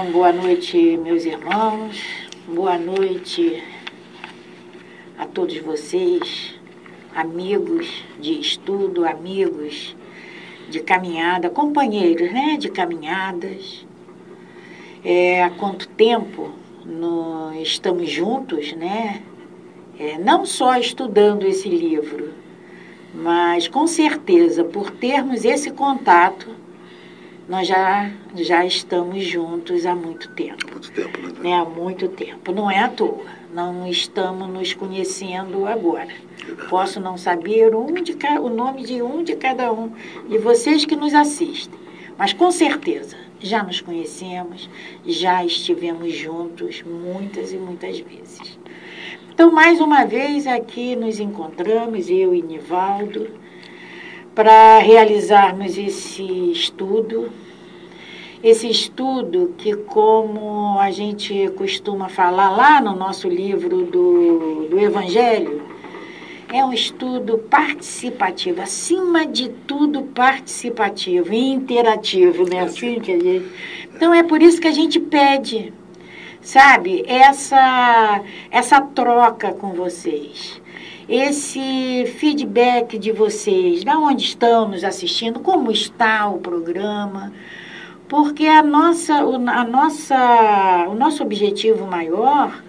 Então, boa noite, meus irmãos, boa noite a todos vocês, amigos de estudo, amigos de caminhada, companheiros, né, de caminhadas. Há quanto tempo nós estamos juntos, né? Não só estudando esse livro, mas com certeza, por termos esse contato, nós já estamos juntos há muito tempo. Muito tempo, né? Há muito tempo. Não é à toa. Não estamos nos conhecendo agora. Posso não saber o nome de um de cada um de vocês que nos assistem, mas com certeza já nos conhecemos, já estivemos juntos muitas e muitas vezes. Então, mais uma vez aqui nos encontramos, eu e Nivaldo, para realizarmos esse estudo que, como a gente costuma falar lá no nosso livro do Evangelho, é um estudo participativo, acima de tudo participativo e interativo, né? Assim que a gente... Então, é por isso que a gente pede, sabe, essa troca com vocês, esse feedback de vocês, de onde estão nos assistindo, como está o programa, porque o nosso objetivo maior,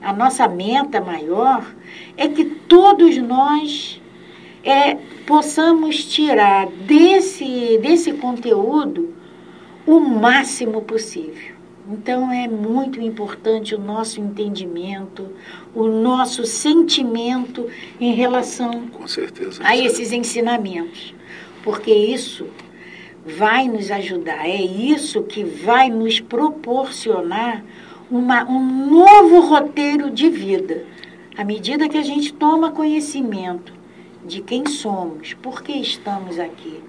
a nossa meta maior, é que todos nós possamos tirar desse conteúdo o máximo possível. Então, é muito importante o nosso entendimento, o nosso sentimento em relação Com certeza, a esses ensinamentos, porque isso vai nos ajudar, é isso que vai nos proporcionar um novo roteiro de vida, à medida que a gente toma conhecimento de quem somos, por que estamos aqui.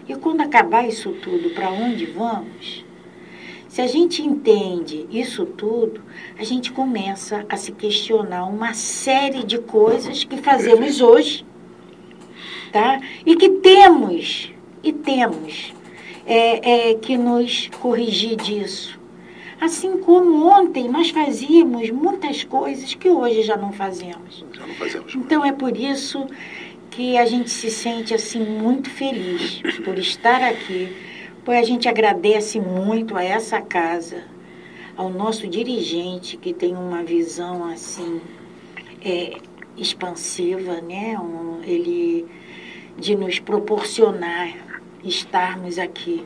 E quando acabar isso tudo, para onde vamos? Se a gente entende isso tudo, a gente começa a se questionar uma série de coisas que fazemos hoje, tá? E que temos que nos corrigir disso. Assim como ontem nós fazíamos muitas coisas que hoje já não fazemos. Já não fazemos. Então é por isso que a gente se sente assim muito feliz por estar aqui, pois a gente agradece muito a essa casa, ao nosso dirigente que tem uma visão assim expansiva, né? Ele de nos proporcionar estarmos aqui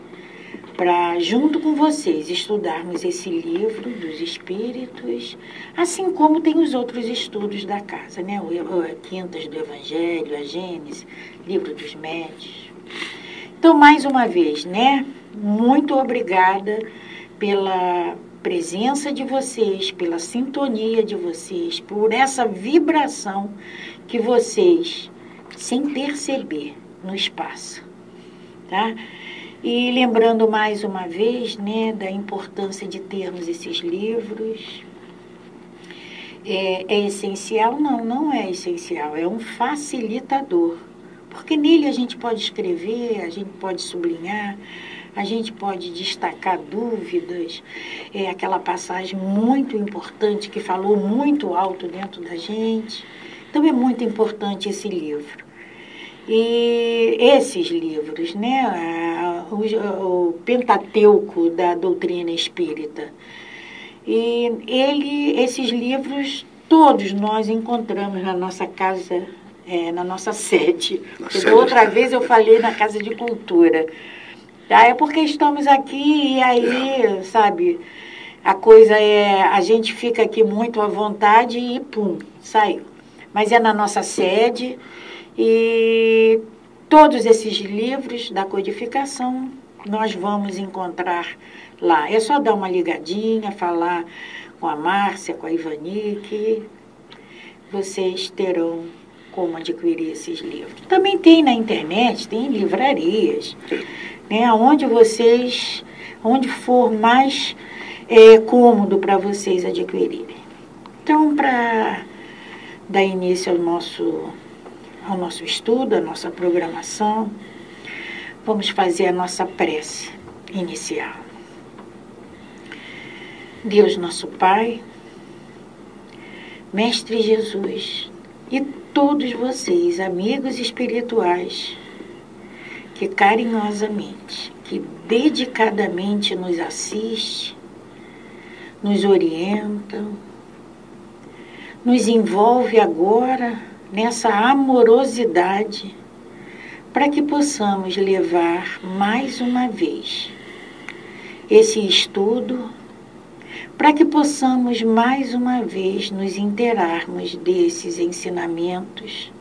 para, junto com vocês, estudarmos esse livro dos Espíritos, assim como tem os outros estudos da casa, né? Quintas do Evangelho, a Gênesis, Livro dos Médiuns. Então, mais uma vez, né? Muito obrigada pela presença de vocês, pela sintonia de vocês, por essa vibração que vocês, sem perceber, nos passam, tá? E lembrando mais uma vez, né, da importância de termos esses livros. É essencial? Não é essencial, é um facilitador. Porque nele a gente pode escrever, a gente pode sublinhar, a gente pode destacar dúvidas. É aquela passagem muito importante que falou muito alto dentro da gente. Então é muito importante esse livro. E esses livros, né, o Pentateuco da doutrina espírita, e esses livros todos nós encontramos na nossa casa, na nossa sede. Da outra vez eu falei na Casa de Cultura. Tá? É porque estamos aqui e aí, sabe, a coisa a gente fica aqui muito à vontade e pum, saiu. Mas é na nossa sede. E todos esses livros da codificação nós vamos encontrar lá. É só dar uma ligadinha, falar com a Márcia, com a Ivani, que vocês terão como adquirir esses livros. Também tem na internet, tem em livrarias, né, onde for mais cômodo para vocês adquirirem. Então, para dar início ao nosso estudo, à nossa programação, vamos fazer a nossa prece inicial. Deus nosso Pai, Mestre Jesus e todos vocês, amigos espirituais, que carinhosamente, que dedicadamente nos assiste, nos orientam, nos envolve agora nessa amorosidade para que possamos levar mais uma vez esse estudo, para que possamos mais uma vez nos inteirarmos desses ensinamentos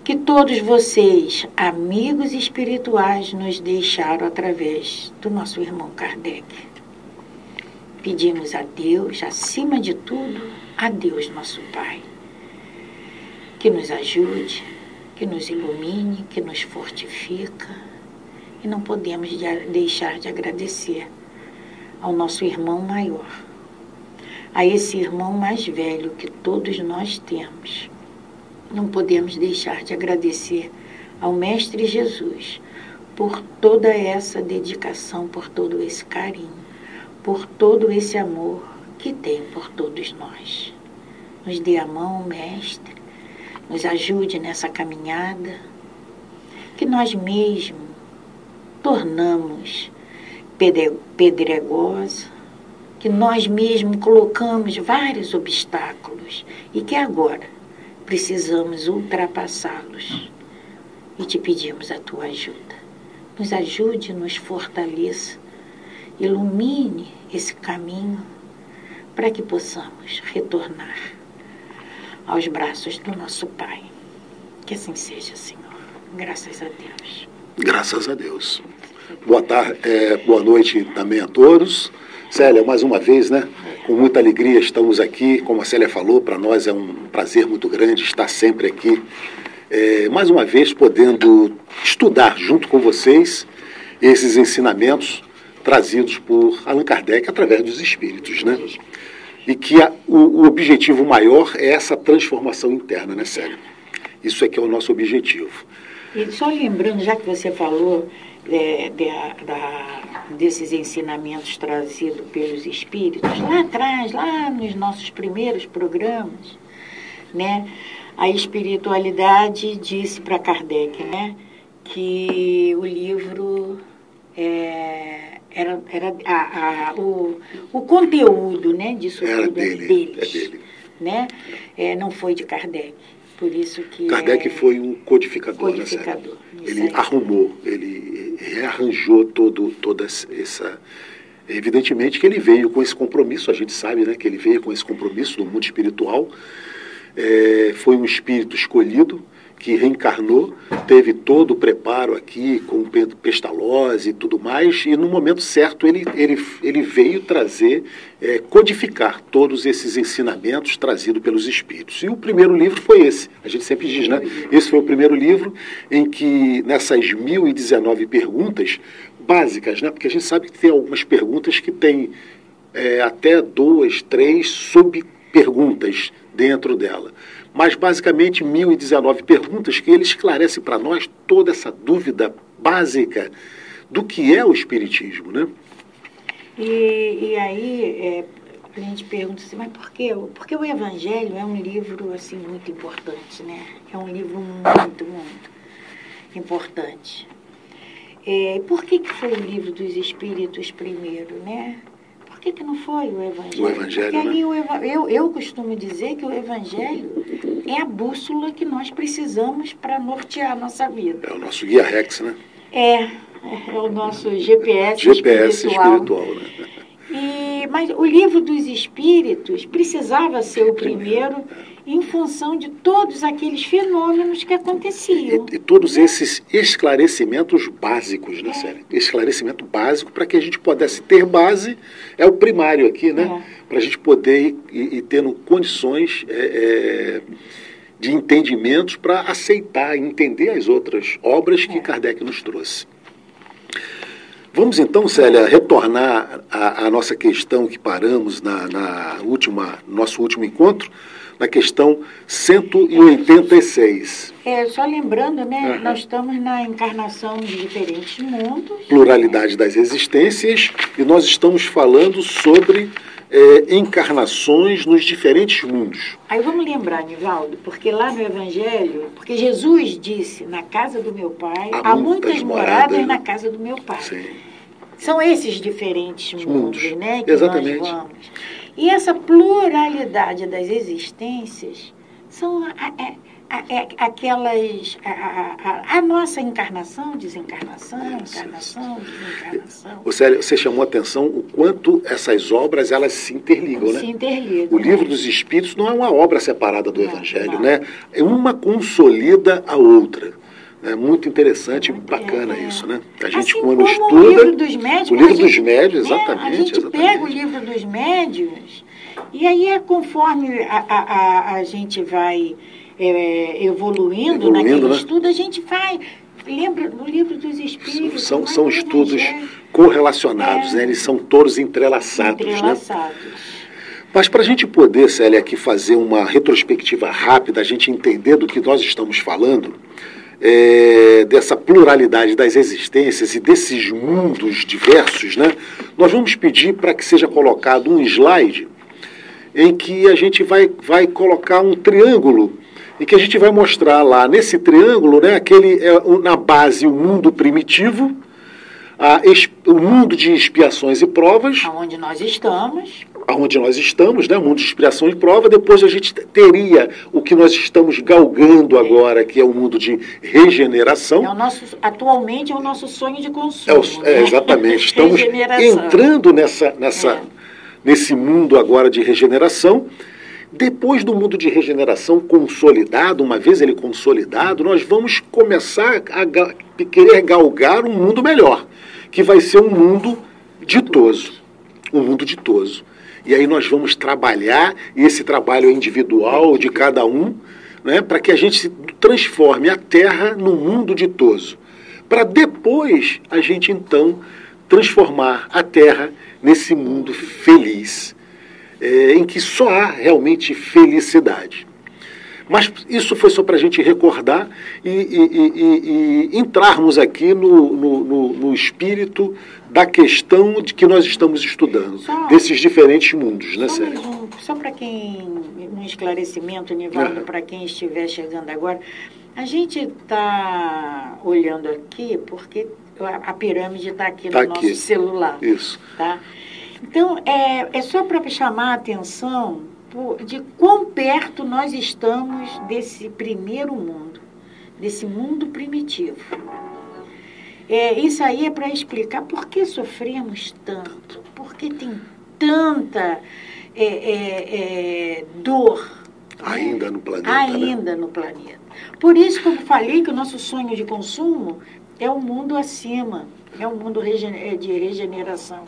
que todos vocês, amigos espirituais, nos deixaram através do nosso irmão Kardec. Pedimos a Deus, acima de tudo, a Deus nosso Pai, que nos ajude, que nos ilumine, que nos fortifica, e não podemos deixar de agradecer ao nosso irmão maior, a esse irmão mais velho que todos nós temos. Não podemos deixar de agradecer ao Mestre Jesus por toda essa dedicação, por todo esse carinho, por todo esse amor que tem por todos nós. Nos dê a mão, Mestre, nos ajude nessa caminhada, que nós mesmos tornamos pedregosa, que nós mesmos colocamos vários obstáculos e que agora precisamos ultrapassá-los. E te pedimos a tua ajuda. Nos ajude, nos fortaleça, ilumine esse caminho para que possamos retornar aos braços do nosso Pai. Que assim seja, Senhor. Graças a Deus. Graças a Deus. Boa tarde, boa noite também a todos. Célia, mais uma vez, né? Com muita alegria estamos aqui. Como a Célia falou, para nós é um prazer muito grande estar sempre aqui. Mais uma vez, podendo estudar junto com vocês esses ensinamentos trazidos por Allan Kardec através dos espíritos, né? E que o objetivo maior é essa transformação interna, né, Célia? Isso é que é o nosso objetivo. E só lembrando, já que você falou desses ensinamentos trazidos pelos espíritos, lá atrás, lá nos nossos primeiros programas, né, a espiritualidade disse para Kardec, né, que o livro o conteúdo, né, disso tudo é deles, né, não foi de Kardec. Por isso que Kardec foi um codificador. Né, ele arrumou, ele rearranjou toda essa... Evidentemente que ele veio com esse compromisso, a gente sabe, né, que ele veio com esse compromisso no mundo espiritual. Foi um espírito escolhido que reencarnou, teve todo o preparo aqui com Pestalozzi e tudo mais, e no momento certo ele veio trazer, codificar todos esses ensinamentos trazidos pelos espíritos. E o primeiro livro foi esse, a gente sempre diz, né? Esse foi o primeiro livro em que, nessas 1019 perguntas básicas, né? Porque a gente sabe que tem algumas perguntas que tem até 2, 3 subperguntas dentro dela. Mas, basicamente, 1019 perguntas que ele esclarece para nós toda essa dúvida básica do que é o Espiritismo, né? E aí, a gente pergunta assim, mas por quê? Porque o Evangelho é um livro, assim, muito importante, né? É um livro muito, muito importante. Por que foi o livro dos Espíritos primeiro, né? Por que não foi o Evangelho? O Evangelho, porque né? eu costumo dizer que o Evangelho é a bússola que nós precisamos para nortear a nossa vida. É o nosso guia Rex, né? É o nosso GPS espiritual, né? Mas o livro dos Espíritos precisava ser o primeiro em função de todos aqueles fenômenos que aconteciam. E todos esses esclarecimentos básicos, né, Célia? Esclarecimento básico para que a gente pudesse ter base, é o primário aqui, né? Para a gente poder ir tendo condições de entendimentos para aceitar e entender as outras obras que Kardec nos trouxe. Vamos então, Célia, retornar à nossa questão que paramos nosso último encontro, na questão 186. Só lembrando, né, nós estamos na encarnação de diferentes mundos. Pluralidade das existências, e nós estamos falando sobre encarnações nos diferentes mundos. Aí vamos lembrar, Nivaldo, porque lá no Evangelho, porque Jesus disse, na casa do meu Pai, há muitas moradas na casa do meu Pai. Sim. São esses diferentes mundos, né, que exatamente. Nós vamos. E essa pluralidade das existências são aquelas... A nossa encarnação, desencarnação, encarnação, desencarnação. Célia, você chamou a atenção o quanto essas obras, elas se interligam, né? Se interligam. O Livro dos Espíritos não é uma obra separada do Evangelho, né? Uma consolida a outra. É muito interessante e bacana isso, né? A gente, assim quando estuda... O Livro dos Médiuns. O Livro dos Médiuns, exatamente. A gente pega o Livro dos Médiuns e aí, conforme a gente vai evoluindo naquele estudo, a gente vai... Lembra, no Livro dos Espíritos... São estudos correlacionados, né? Eles são todos entrelaçados, né? Mas para a gente poder, Célia, aqui fazer uma retrospectiva rápida, a gente entender do que nós estamos falando... dessa pluralidade das existências e desses mundos diversos, né? Nós vamos pedir para que seja colocado um slide em que a gente vai colocar um triângulo e que a gente vai mostrar lá nesse triângulo, né, na base o mundo primitivo, o mundo de expiações e provas, onde nós estamos, né? O mundo de expiação e prova. Depois a gente teria o que nós estamos galgando agora, que é o mundo de regeneração. Atualmente é o nosso sonho de consumo. Né? Exatamente. Estamos entrando nesse mundo agora de regeneração. Depois do mundo de regeneração consolidado, uma vez ele consolidado, nós vamos começar a querer galgar um mundo melhor, que vai ser um mundo ditoso. Um mundo ditoso. E aí nós vamos trabalhar, e esse trabalho é individual de cada um, né, para que a gente transforme a Terra num mundo ditoso. Para depois a gente, então, transformar a Terra nesse mundo feliz, em que só há realmente felicidade. Mas isso foi só para a gente recordar e entrarmos aqui no espírito da questão de que nós estamos estudando, desses diferentes mundos, né, Célia? Só para um esclarecimento, Nivaldo, para quem estiver chegando agora, a gente está olhando aqui porque a pirâmide está aqui no nosso celular. Isso. Tá? Então, é só para chamar a atenção de quão perto nós estamos desse primeiro mundo, desse mundo primitivo. Isso aí é para explicar por que sofremos tanto, por que tem tanta dor. Ainda no planeta. Ainda no planeta. Por isso que eu falei que o nosso sonho de consumo é o mundo acima, é o mundo de regeneração.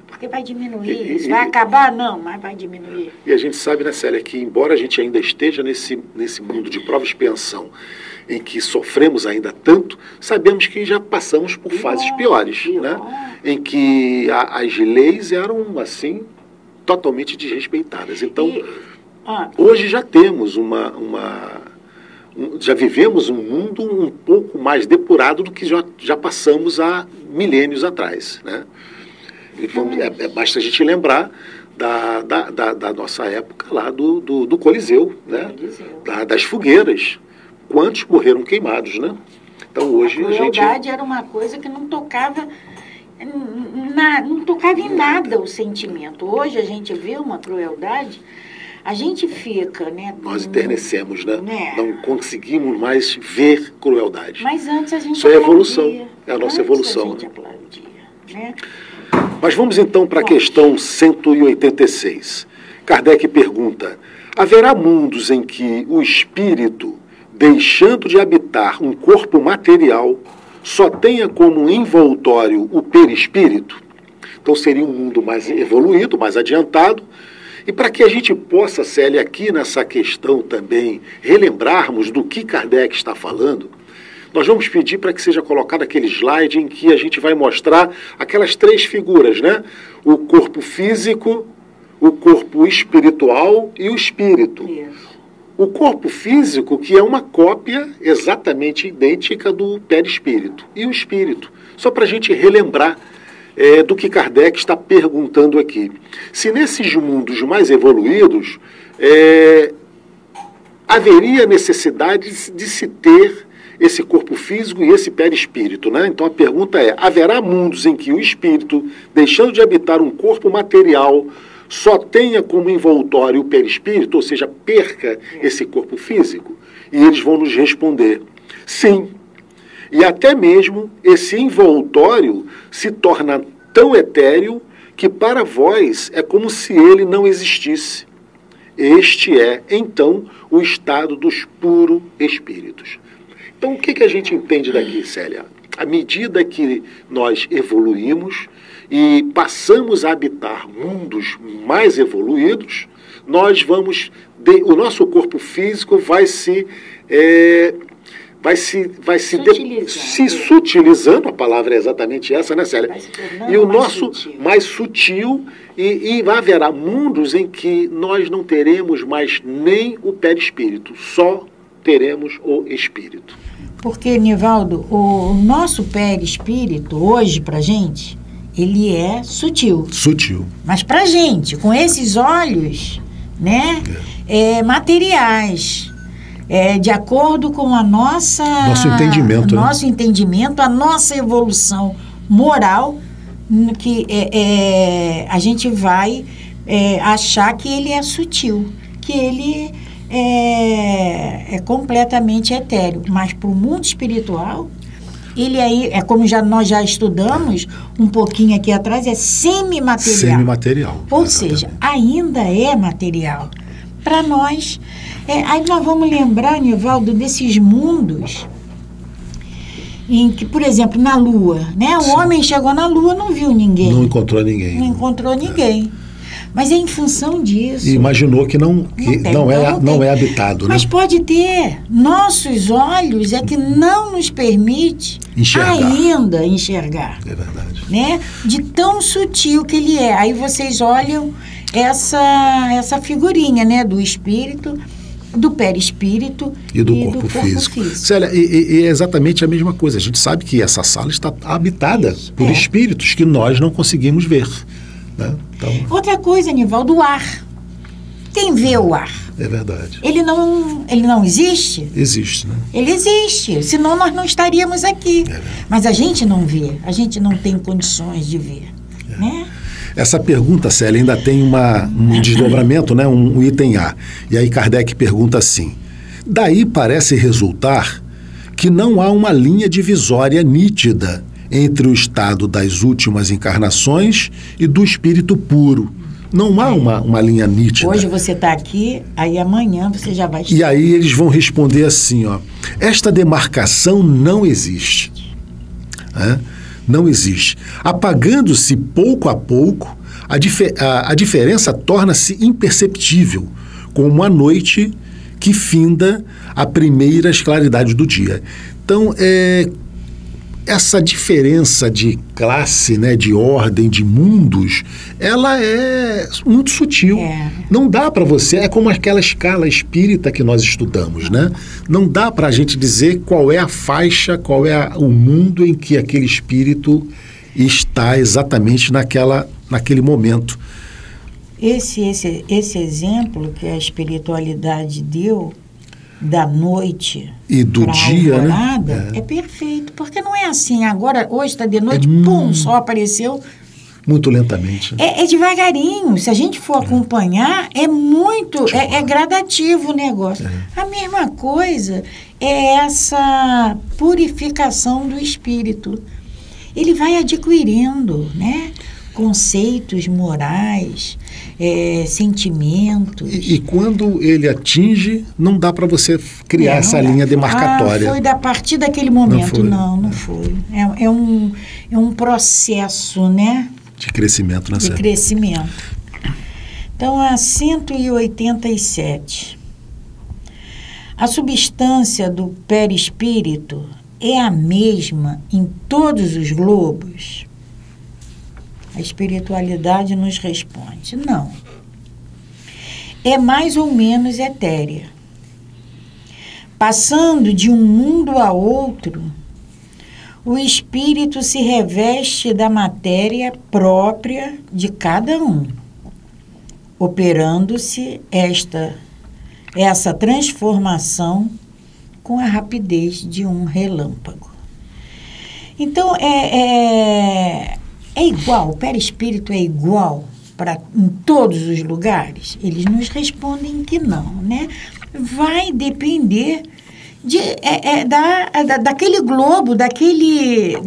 Porque vai diminuir, vai acabar? Não, mas vai diminuir. E a gente sabe, né, Célia, que embora a gente ainda esteja nesse mundo de prova e expiação, em que sofremos ainda tanto, sabemos que já passamos por fases piores, né? Em que as leis eram, assim, totalmente desrespeitadas. Então, hoje já temos já vivemos um mundo um pouco mais depurado do que já passamos há milênios atrás, né? Basta a gente lembrar da nossa época lá do Coliseu, né? Das fogueiras. Quantos morreram queimados, né? Então hoje a crueldade era uma coisa que não tocava em nada o sentimento. Hoje a gente vê uma crueldade, a gente fica, né? Nós enternecemos, né? Não conseguimos mais ver crueldade. Mas antes a gente Isso é a evolução, é a nossa evolução. A gente aplaudia, né? Mas vamos então para a questão 186. Kardec pergunta: haverá mundos em que o espírito, deixando de habitar um corpo material, só tenha como envoltório o perispírito? Então seria um mundo mais evoluído, mais adiantado. E para que a gente possa, Célia, aqui nessa questão também, relembrarmos do que Kardec está falando, nós vamos pedir para que seja colocado aquele slide em que a gente vai mostrar aquelas 3 figuras, né? O corpo físico, o corpo espiritual e o espírito. Isso. O corpo físico, que é uma cópia exatamente idêntica do perispírito. E o espírito. Só para a gente relembrar do que Kardec está perguntando aqui. Se nesses mundos mais evoluídos haveria necessidade de se ter esse corpo físico e esse perispírito, né? Então a pergunta é: haverá mundos em que o espírito, deixando de habitar um corpo material, só tenha como envoltório o perispírito, ou seja, perca esse corpo físico? E eles vão nos responder: sim. E até mesmo esse envoltório se torna tão etéreo que para vós é como se ele não existisse. Este é, então, o estado dos puros espíritos. Então, o que a gente entende daqui, Célia? À medida que nós evoluímos e passamos a habitar mundos mais evoluídos, nós vamos... o nosso corpo físico vai se sutilizando, a palavra é exatamente essa, né, Célia? E o nosso mais sutil, e haverá mundos em que nós não teremos mais nem o perispírito, só teremos o espírito. Porque, Nivaldo, o nosso perispírito, hoje, pra gente, ele é sutil. Sutil. Mas pra gente, com esses olhos, né, materiais, de acordo com a nosso entendimento, a nossa evolução moral, que a gente vai achar que ele é sutil, que ele é completamente etéreo. Mas para o mundo espiritual, ele aí, como nós já estudamos um pouquinho aqui atrás, é semimaterial. Semimaterial. Ou seja, ainda é material. Para nós... aí nós vamos lembrar, Nivaldo, desses mundos em que, por exemplo, na Lua, né? O homem chegou na Lua, não viu ninguém. Não encontrou ninguém. Não encontrou ninguém. Mas é em função disso. E imaginou que não é habitado, Mas né? pode ter. Nossos olhos é que não nos permite ainda enxergar. É verdade. Né? De tão sutil que ele é. Aí vocês olham essa figurinha, né, do espírito, do perispírito e do corpo físico. Célia, e é exatamente a mesma coisa. A gente sabe que essa sala está habitada por espíritos que nós não conseguimos ver. Né? Então, outra coisa, Nivaldo, o ar. Quem vê o ar? É verdade. Ele não existe? Existe, né? Ele existe, senão nós não estaríamos aqui. Mas a gente não vê, a gente não tem condições de ver. Né? Essa pergunta, Célia, ainda tem um desdobramento, né? Um item A. E aí Kardec pergunta assim: daí parece resultar que não há uma linha divisória nítida entre o estado das últimas encarnações e do espírito puro. Não há uma linha nítida. Hoje você está aqui, aí amanhã você já vai estar. E aí eles vão responder assim, ó: esta demarcação não existe. Não existe. Apagando-se pouco a pouco, a diferença torna-se imperceptível, como a noite que finda a primeiras claridades do dia. Então, essa diferença de classe, né, de ordem, de mundos, ela é muito sutil. Não dá para você, é como aquela escala espírita que nós estudamos, né? Não dá para a gente dizer qual é a faixa, qual é o mundo em que aquele espírito está exatamente naquele momento. Esse exemplo que a espiritualidade deu da noite e do dia, alvorada, né? É perfeito, porque não é assim, agora, hoje está de noite, pum, só apareceu. Muito lentamente. É devagarinho, se a gente for acompanhar, é muito, é gradativo o negócio. A mesma coisa é essa purificação do espírito. Ele vai adquirindo, né, conceitos morais, sentimentos. E quando ele atinge, não dá para você criar essa linha demarcatória. Foi a partir daquele momento. Não foi. É um processo, né? De crescimento, né? De crescimento. Então, a 187. A substância do perispírito é a mesma em todos os globos? A espiritualidade nos responde: não. É mais ou menos etérea. Passando de um mundo a outro, o espírito se reveste da matéria própria de cada um, operando-se essa transformação com a rapidez de um relâmpago. Então, é igual, o perispírito é igual em todos os lugares? Eles nos respondem que não, né? Vai depender daquele globo, daquele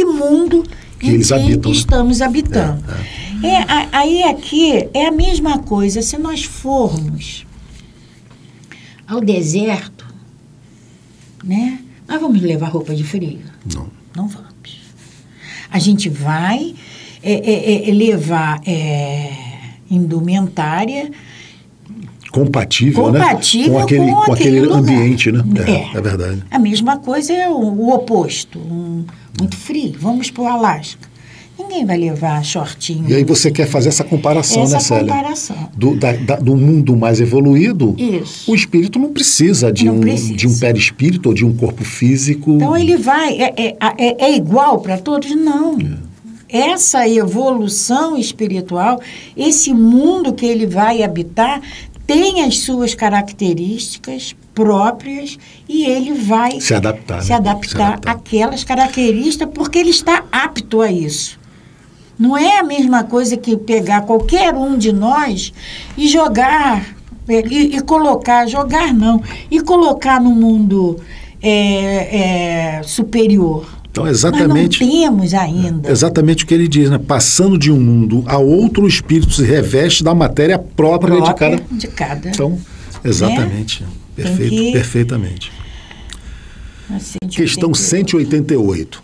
mundo que eles habitam, estamos habitando. Aí aqui é a mesma coisa. Se nós formos ao deserto, né? Nós vamos levar roupa de frio? Não vamos. A gente vai levar indumentária compatível, né? Com aquele ambiente, né? É verdade. A mesma coisa é o oposto, muito frio. Vamos para o Alasca. Ninguém vai levar shortinho. E aí você quer fazer essa comparação, né, Célia? Comparação. Do mundo mais evoluído, isso. O espírito não precisa de um perispírito ou de um corpo físico. Então ele vai... É igual para todos? Não. Essa evolução espiritual, esse mundo que ele vai habitar, tem as suas características próprias e ele vai se adaptar àquelas características porque ele está apto a isso. Não é a mesma coisa que pegar qualquer um de nós e jogar, e colocar no mundo superior. Então, exatamente. Mas não temos ainda. Exatamente o que ele diz, né? Passando de um mundo a outro, o espírito se reveste da matéria própria de cada. Então, exatamente. Né? Perfeitamente. Questão 188.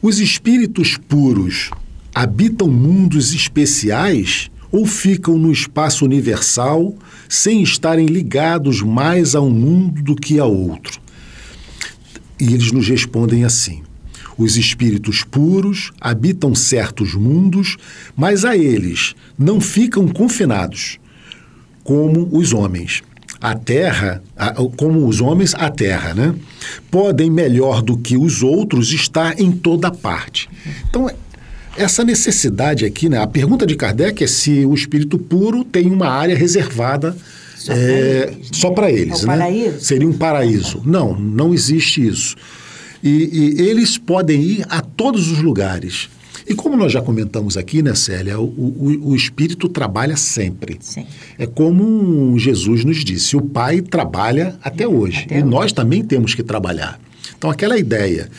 Os espíritos puros habitam mundos especiais ou ficam no espaço universal sem estarem ligados mais a um mundo do que a outro? E eles nos respondem assim: os espíritos puros habitam certos mundos, mas a eles não ficam confinados, como os homens. A terra, como os homens, a terra, né? Podem, melhor do que os outros, estar em toda parte. Então, essa necessidade aqui, né? A pergunta de Kardec é se o espírito puro tem uma área reservada só para eles. Né? Paraíso? Seria um paraíso. Não existe isso. E eles podem ir a todos os lugares. E como nós já comentamos aqui, né, Célia, o espírito trabalha sempre. Sim. É como Jesus nos disse, o Pai trabalha até hoje. E nós também temos que trabalhar. Então, aquela ideia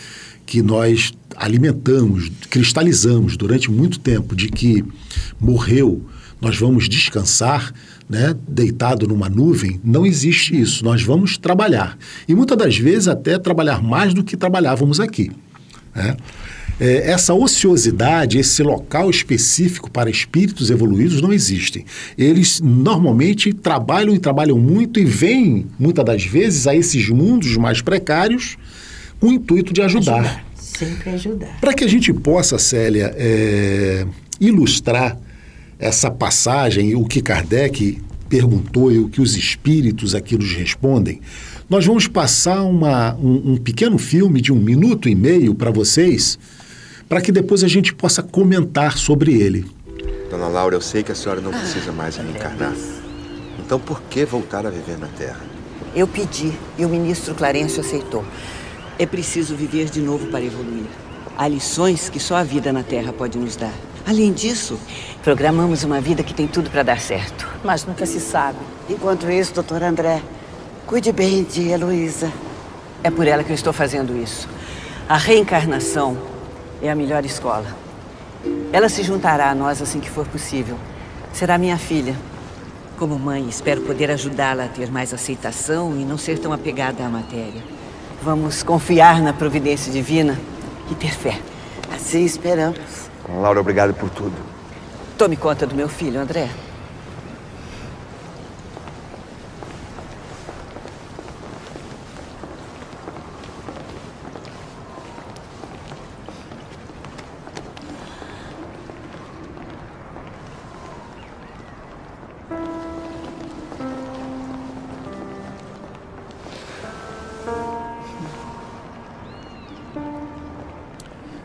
que nós alimentamos, cristalizamos durante muito tempo de que morreu, nós vamos descansar, né, deitado numa nuvem, não existe isso. Nós vamos trabalhar. E muitas das vezes até trabalhar mais do que trabalhávamos aqui. Né? Essa ociosidade, esse local específico para espíritos evoluídos não existem. Eles normalmente trabalham e trabalham muito e vêm, muitas das vezes, a esses mundos mais precários com o intuito de ajudar. Sempre ajudar. Para que a gente possa, Célia, ilustrar essa passagem, o que Kardec perguntou e o que os espíritos aqui nos respondem, nós vamos passar um pequeno filme de 1 minuto e meio para vocês, para que depois a gente possa comentar sobre ele. Dona Laura, eu sei que a senhora não precisa mais reencarnar. Então por que voltar a viver na Terra? Eu pedi e o ministro Clarencio aceitou. É preciso viver de novo para evoluir. Há lições que só a vida na Terra pode nos dar. Além disso, programamos uma vida que tem tudo para dar certo. Mas nunca se sabe. Enquanto isso, doutor André, cuide bem de Heloísa. É por ela que eu estou fazendo isso. A reencarnação é a melhor escola. Ela se juntará a nós assim que for possível. Será minha filha. Como mãe, espero poder ajudá-la a ter mais aceitação e não ser tão apegada à matéria. Vamos confiar na providência divina e ter fé. Assim esperamos. Dona Laura, obrigado por tudo. Tome conta do meu filho, André.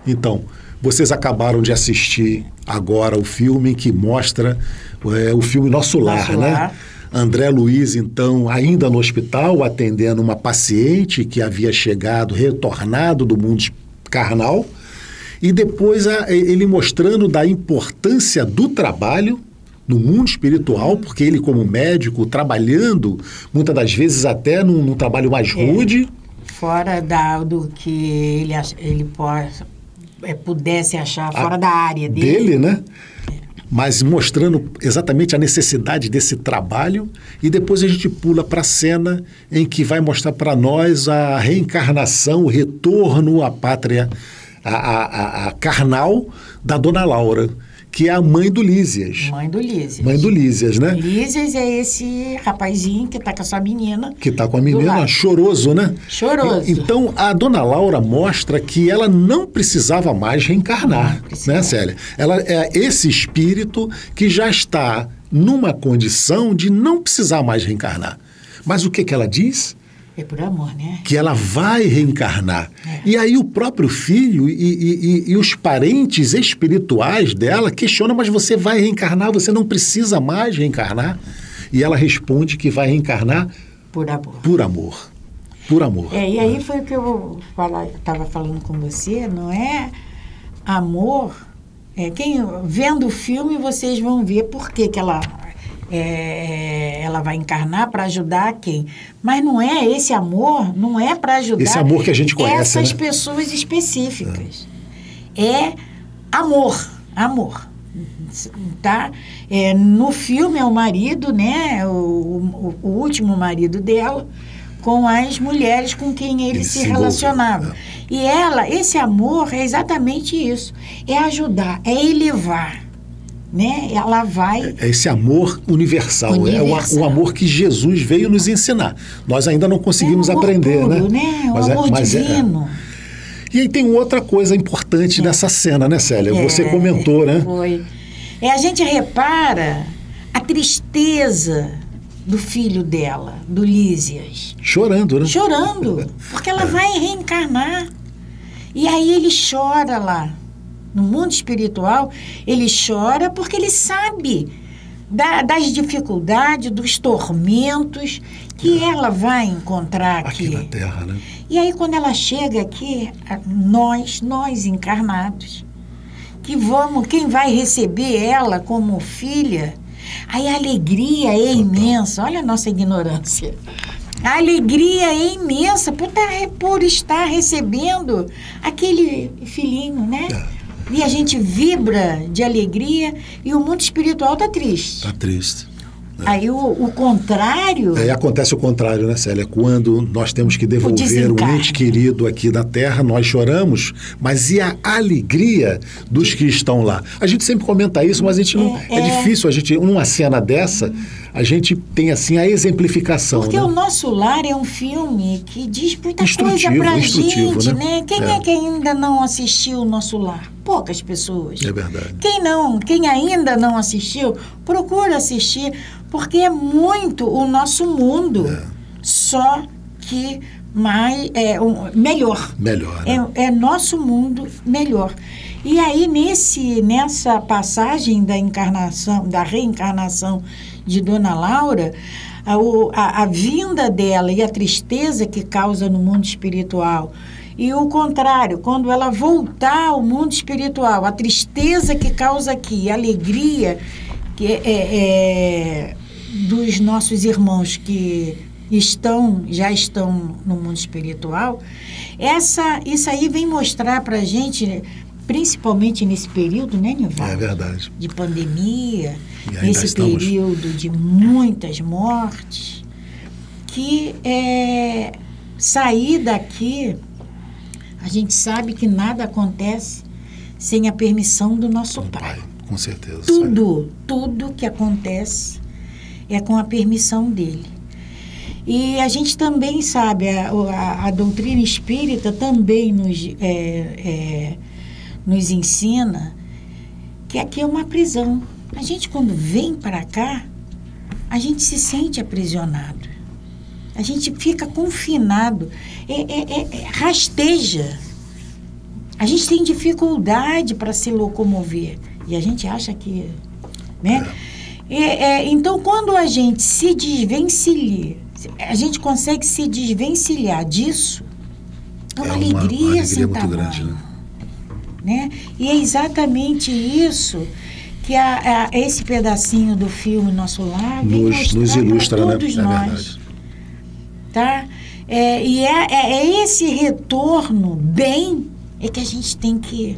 Então, vocês acabaram de assistir agora o filme que mostra o filme Nosso Lar, né? André Luiz, então, ainda no hospital, atendendo uma paciente que havia chegado, retornado do mundo carnal, e depois ele mostrando da importância do trabalho no mundo espiritual, porque ele, como médico, trabalhando, muitas das vezes até num trabalho mais rude. Fora do que ele pudesse achar, fora da área dele, né? Mas mostrando exatamente a necessidade desse trabalho, e depois a gente pula para a cena em que vai mostrar para nós a reencarnação, o retorno à pátria, a carnal da Dona Laura, que é a mãe do Lísias. Mãe do Lísias. Mãe do Lísias, né? Lísias é esse rapazinho que está com a sua menina. Que está com a menina, choroso, né? Choroso. Então, a Dona Laura mostra que ela não precisava mais reencarnar, né, Célia? Ela é esse espírito que já está numa condição de não precisar mais reencarnar. Mas o que ela diz? É por amor, né? Que ela vai reencarnar. E aí o próprio filho e os parentes espirituais dela questionam, mas você vai reencarnar, você não precisa mais reencarnar. E ela responde que vai reencarnar por amor. Por amor. Por amor. E aí foi o que eu estava falando com você, não é amor. Vendo o filme, vocês vão ver por que ela vai encarnar para ajudar quem. Mas não é esse amor, não é para ajudar esse amor que a gente conhece, essas pessoas específicas. É amor. Tá? No filme é o marido, né? O último marido dela, com as mulheres com quem ele se relacionava. E esse amor é exatamente isso. É ajudar, é elevar. Né? Ela vai... É esse amor universal. É o amor que Jesus veio nos ensinar. Nós ainda não conseguimos aprender, puro, né? O amor divino. E aí tem outra coisa importante nessa cena, né, Célia? Você comentou, né? Foi. A gente repara a tristeza do filho dela, do Lísias. Chorando, né? Chorando, porque ela vai reencarnar. E aí ele chora lá. No mundo espiritual, ele chora porque ele sabe das dificuldades, dos tormentos que ela vai encontrar aqui na Terra, né? E aí, quando ela chega aqui, nós encarnados, quem vai receber ela como filha, aí a alegria é imensa. Olha a nossa ignorância. A alegria é imensa por estar recebendo aquele filhinho, né? E a gente vibra de alegria e o mundo espiritual está triste. Está triste. Aí o contrário... acontece o contrário, né, Célia? Quando nós temos que devolver um ente querido aqui da Terra, nós choramos, mas e a alegria dos que estão lá? A gente sempre comenta isso, mas a gente não... É difícil, numa cena dessa, a gente tem assim a exemplificação. Porque o Nosso Lar é um filme que diz muita coisa pra gente, né? Quem é que ainda não assistiu o Nosso Lar? Poucas pessoas. É verdade. Quem ainda não assistiu, procura assistir, porque é muito o nosso mundo, só que melhor. Melhor, né? É nosso mundo melhor. E aí, nessa passagem da reencarnação de Dona Laura, a vinda dela e a tristeza que causa no mundo espiritual, e o contrário, quando ela voltar ao mundo espiritual, a tristeza que causa aqui, a alegria que dos nossos irmãos que já estão no mundo espiritual, isso aí vem mostrar para a gente, principalmente nesse período, né, Nivaldo? É verdade. De pandemia, nesse período de muitas mortes, que sair daqui, a gente sabe que nada acontece sem a permissão do nosso Pai. Com certeza. Tudo que acontece é com a permissão dele. E a gente também sabe, a doutrina espírita também nos ensina que aqui é uma prisão. A gente, quando vem para cá, a gente se sente aprisionado. A gente fica confinado, rasteja. A gente tem dificuldade para se locomover. E a gente acha que... né? Então, quando a gente se desvencilha, a gente consegue se desvencilhar disso, é uma alegria sem muito tamanho, grande, né? E é exatamente isso que esse pedacinho do filme Nosso Lar nos ilustra, para todos, né? nós. Tá? E esse retorno bem é que a gente tem que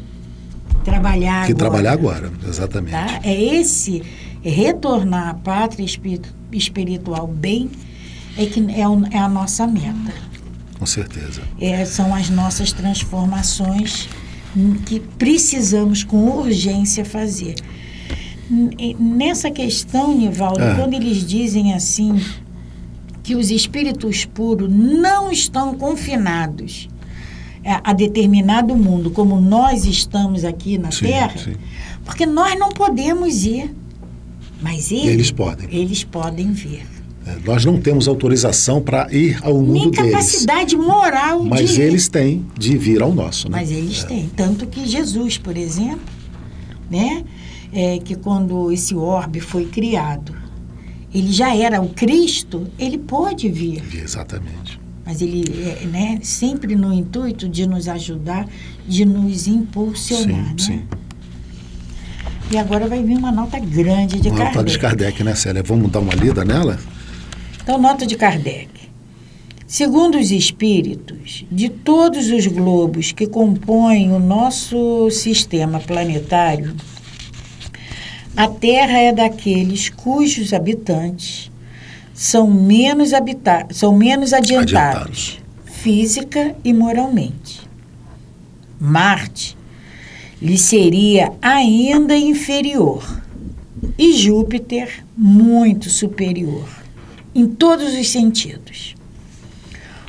trabalhar agora. Trabalhar agora, exatamente. Tá? Retornar à pátria espiritual bem é a nossa meta. Com certeza. São as nossas transformações que precisamos com urgência fazer. Nessa questão, Nivaldo, quando eles dizem assim que os espíritos puros não estão confinados a determinado mundo, como nós estamos aqui na Terra, porque nós não podemos ir, mas eles podem vir. Nós não temos autorização para ir ao mundo deles. Nem capacidade moral de ir. Mas eles têm de vir ao nosso, né? Mas eles têm. Tanto que Jesus, por exemplo, né, que quando esse orbe foi criado, ele já era o Cristo, ele pôde vir. Exatamente. Mas ele, né, sempre no intuito de nos ajudar, de nos impulsionar. Sim. E agora vai vir uma nota grande de Kardec. Nota de Kardec, né, Célia? Vamos dar uma lida nela? Então, nota de Kardec. Segundo os espíritos, de todos os globos que compõem o nosso sistema planetário, a Terra é daqueles cujos habitantes são menos adiantados física e moralmente. Marte lhe seria ainda inferior e Júpiter muito superior em todos os sentidos.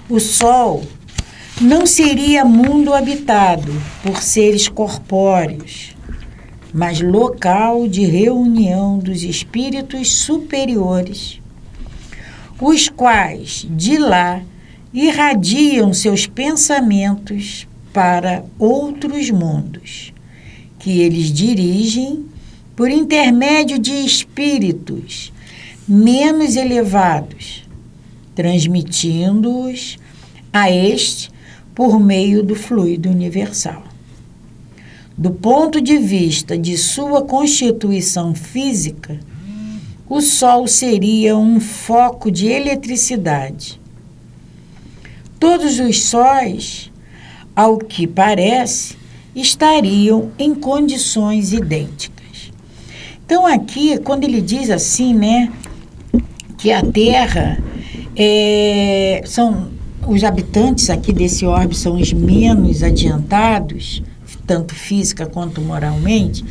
O Sol não seria mundo habitado por seres corpóreos, mas local de reunião dos espíritos superiores, os quais de lá irradiam seus pensamentos para outros mundos, que eles dirigem por intermédio de espíritos menos elevados, transmitindo-os a este por meio do fluido universal. Do ponto de vista de sua constituição física, o Sol seria um foco de eletricidade. Todos os sóis, ao que parece, estariam em condições idênticas. Então, aqui, quando ele diz assim, né, que a Terra são os habitantes aqui desse orbe são os menos adiantados, tanto física quanto moralmente.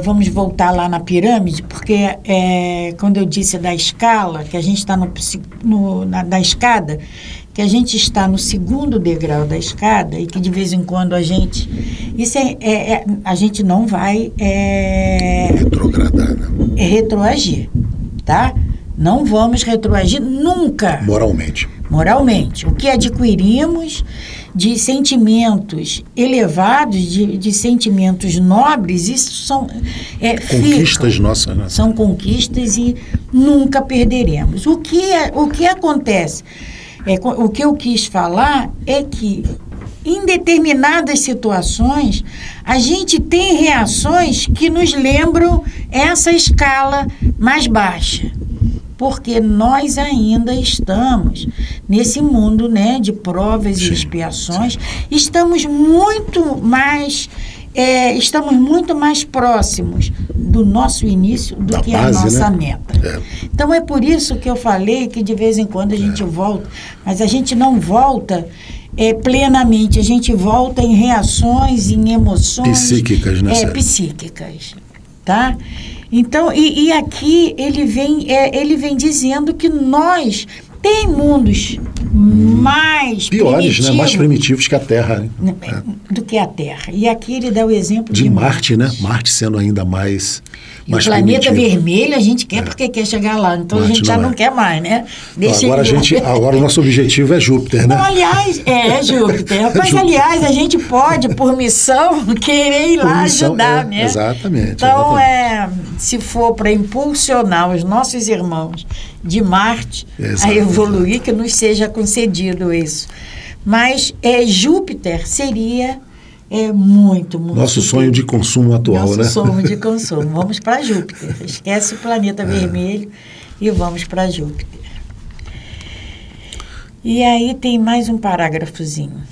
Vamos voltar lá na pirâmide, porque quando eu disse da escala, que a gente está da escada, que a gente está no segundo degrau da escada e que de vez em quando a gente... a gente não vai... retrogradar, né? Retroagir, tá? Não vamos retroagir nunca. Moralmente. O que adquirimos de sentimentos elevados, de sentimentos nobres, isso são conquistas nossas, né? São conquistas e nunca perderemos. O que acontece? O que eu quis falar é que, em determinadas situações, a gente tem reações que nos lembram essa escala mais baixa. Porque nós ainda estamos nesse mundo, né, de provas e expiações, estamos muito mais próximos do nosso início do que base, a nossa, né, meta. Então é por isso que eu falei que de vez em quando a gente volta, mas a gente não volta plenamente, a gente volta em reações, em emoções psíquicas, né? Psíquicas, tá? Então, e aqui ele vem dizendo que nós Tem mundos mais piores, né? Mais primitivos que a Terra. Né? Do que a Terra. E aqui ele dá o exemplo de Marte, né? Marte sendo ainda mais o planeta vermelho a gente quer porque quer chegar lá. Então Marte a gente já não quer mais, né? Agora o nosso objetivo é Júpiter, né? Não, aliás, é Júpiter. Mas, aliás, a gente pode, por missão, querer ir lá ajudar, né? Exatamente. Então, se for para impulsionar os nossos irmãos de Marte a evoluir, que nos seja concedido isso. Mas Júpiter seria muito nosso sonho de consumo atual, nosso né? Sonho de consumo. Vamos para Júpiter. Esquece o planeta vermelho e vamos para Júpiter. E aí tem mais um parágrafozinho.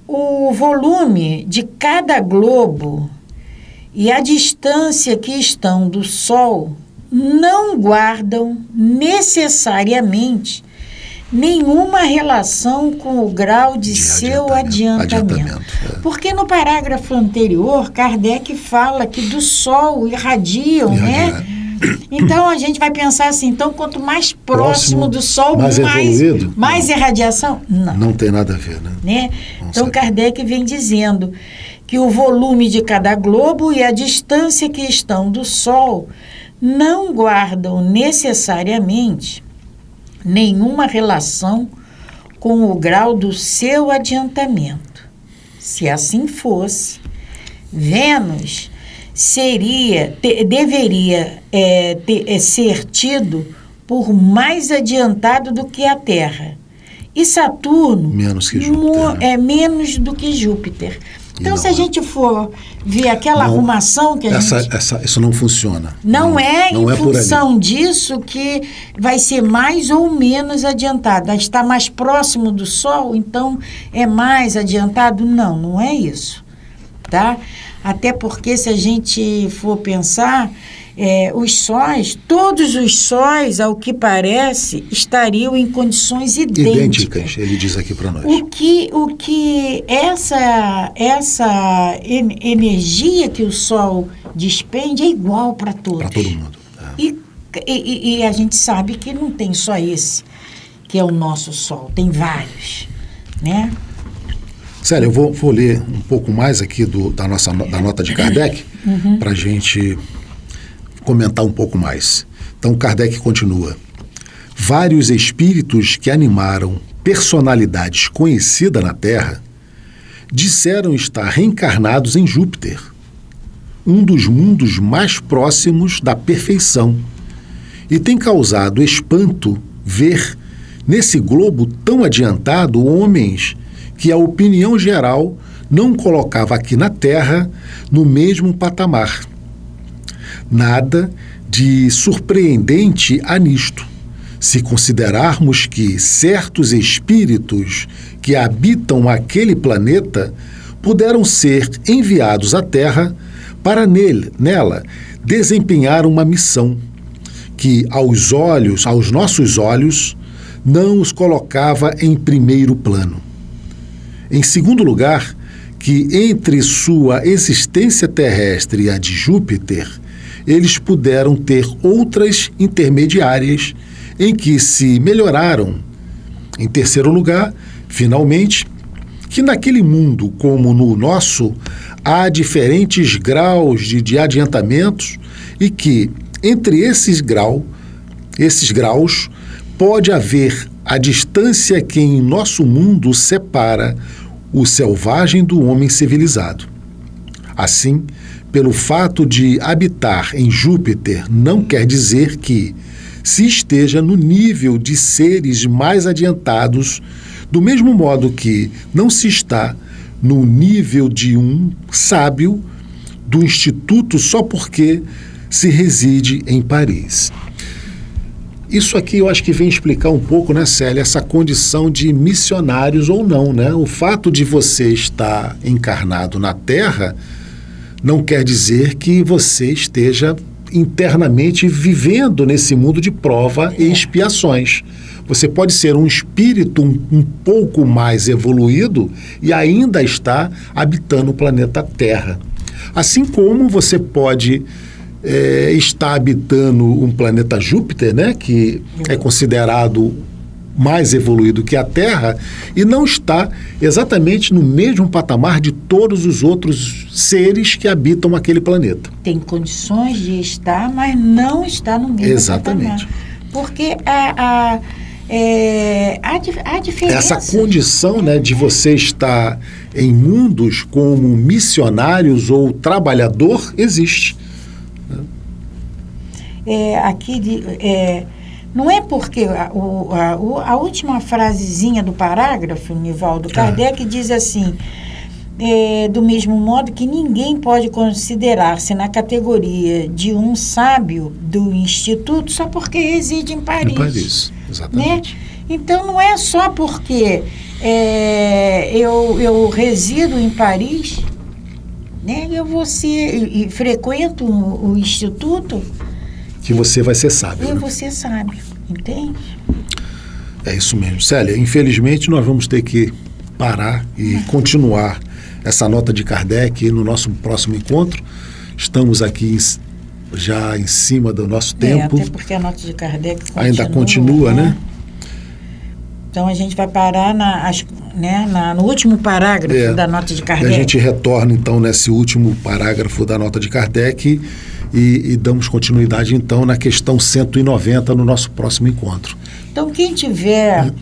O volume de cada globo e a distância que estão do Sol não guardam necessariamente nenhuma relação com o grau de seu adiantamento. Porque no parágrafo anterior, Kardec fala que do Sol irradiam, né? Então a gente vai pensar assim, então quanto mais próximo do Sol, mais irradiação? Não tem nada a ver, né? Então Kardec vem dizendo que o volume de cada globo e a distância que estão do Sol não guardam necessariamente nenhuma relação com o grau do seu adiantamento. Se assim fosse, Vênus deveria ser tido por mais adiantado do que a Terra. E Saturno menos que Júpiter, menos do que Júpiter. Então, se a gente for ver aquela arrumação que isso não funciona. Não é em função disso que vai ser mais ou menos adiantado. Está mais próximo do Sol, então é mais adiantado? Não é isso. Tá? Até porque, se a gente for pensar, os sóis, todos os sóis, ao que parece, estariam em condições idênticas. Ele diz aqui para nós. O que essa energia que o Sol despende é igual para todos. Para todo mundo. E a gente sabe que não tem só esse, que é o nosso Sol, tem vários, né? Célia, eu vou ler um pouco mais aqui da nota de Kardec, para a gente comentar um pouco mais. Então, Kardec continua. Vários espíritos que animaram personalidades conhecidas na Terra disseram estar reencarnados em Júpiter, um dos mundos mais próximos da perfeição, e tem causado espanto ver nesse globo tão adiantado homens que a opinião geral não colocava aqui na Terra no mesmo patamar. Nada de surpreendente há nisto, se considerarmos que certos espíritos que habitam aquele planeta puderam ser enviados à Terra para nela desempenhar uma missão que aos nossos olhos, não os colocava em primeiro plano. Em segundo lugar, que entre sua existência terrestre e a de Júpiter, eles puderam ter outras intermediárias em que se melhoraram. Em terceiro lugar, finalmente, que naquele mundo como no nosso, há diferentes graus de adiantamentos e que, entre esses graus, pode haver a distância que em nosso mundo separa o selvagem do homem civilizado. Assim, pelo fato de habitar em Júpiter, não quer dizer que se esteja no nível de seres mais adiantados, do mesmo modo que não se está no nível de um sábio do Instituto só porque se reside em Paris. Isso aqui eu acho que vem explicar um pouco, né, Célia, essa condição de missionários ou não, né? O fato de você estar encarnado na Terra não quer dizer que você esteja internamente vivendo nesse mundo de prova e expiações. Você pode ser um espírito um pouco mais evoluído e ainda estar habitando o planeta Terra. Assim como você pode estar habitando um planeta Júpiter, né, que é considerado mais evoluído que a Terra e não está exatamente no mesmo patamar de todos os outros seres que habitam aquele planeta. Tem condições de estar, mas não está no mesmo exatamente. patamar. Porque a diferença. Essa condição, né, de você estar em mundos como missionários ou trabalhador existe. Não é porque a última frasezinha do parágrafo, Nivaldo, Kardec diz assim, do mesmo modo que ninguém pode considerar-se na categoria de um sábio do Instituto só porque reside em Paris. Em Paris, exatamente. Né? Então, não é só porque eu resido em Paris, né, e frequento o Instituto, que você vai ser sábio. E você sábio, entende? É isso mesmo. Célia, infelizmente nós vamos ter que parar e continuar essa nota de Kardec no nosso próximo encontro. Estamos aqui já em cima do nosso tempo. Até porque a nota de Kardec ainda continua, né? Então a gente vai parar no último parágrafo da nota de Kardec. A gente retorna então nesse último parágrafo da nota de Kardec e damos continuidade então na questão 190 no nosso próximo encontro. Então quem tiver,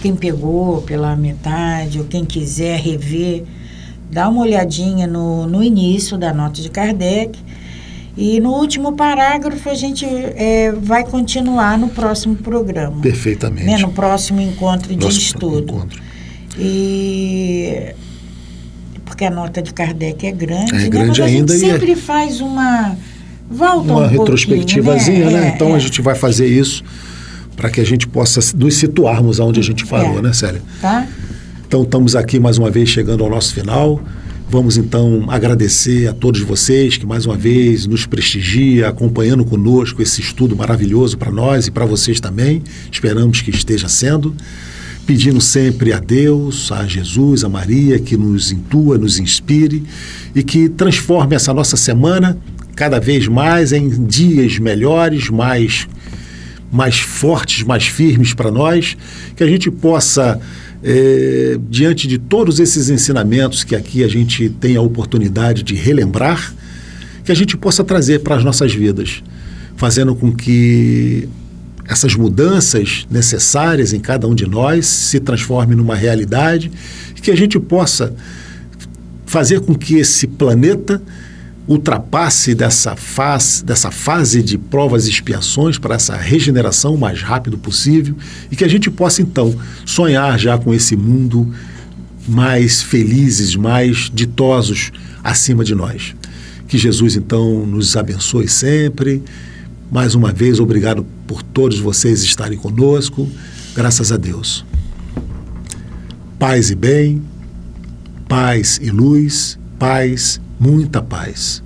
quem pegou pela metade ou quem quiser rever, dá uma olhadinha no início da nota de Kardec e no último parágrafo a gente vai continuar no próximo programa. Perfeitamente. Né? No próximo encontro de estudo. Porque a nota de Kardec é grande, é grande ainda, a gente sempre faz uma retrospectivazinha, né? Então a gente vai fazer isso para que a gente possa nos situarmos aonde a gente parou, né, Célia? Tá. Então estamos aqui mais uma vez chegando ao nosso final. Vamos então agradecer a todos vocês que mais uma vez nos prestigia, acompanhando conosco esse estudo maravilhoso para nós e para vocês também. Esperamos que esteja sendo. Pedindo sempre a Deus, a Jesus, a Maria, que nos intua, nos inspire e que transforme essa nossa semana cada vez mais em dias melhores, mais fortes, mais firmes para nós, que a gente possa, diante de todos esses ensinamentos que aqui a gente tem a oportunidade de relembrar, que a gente possa trazer para as nossas vidas, fazendo com que essas mudanças necessárias em cada um de nós se transformem numa realidade e que a gente possa fazer com que esse planeta ultrapasse dessa fase de provas e expiações para essa regeneração o mais rápido possível e que a gente possa, então, sonhar já com esse mundo mais felizes, mais ditosos acima de nós. Que Jesus, então, nos abençoe sempre. Mais uma vez, obrigado por todos vocês estarem conosco. Graças a Deus. Paz e bem, paz e luz, paz, muita paz.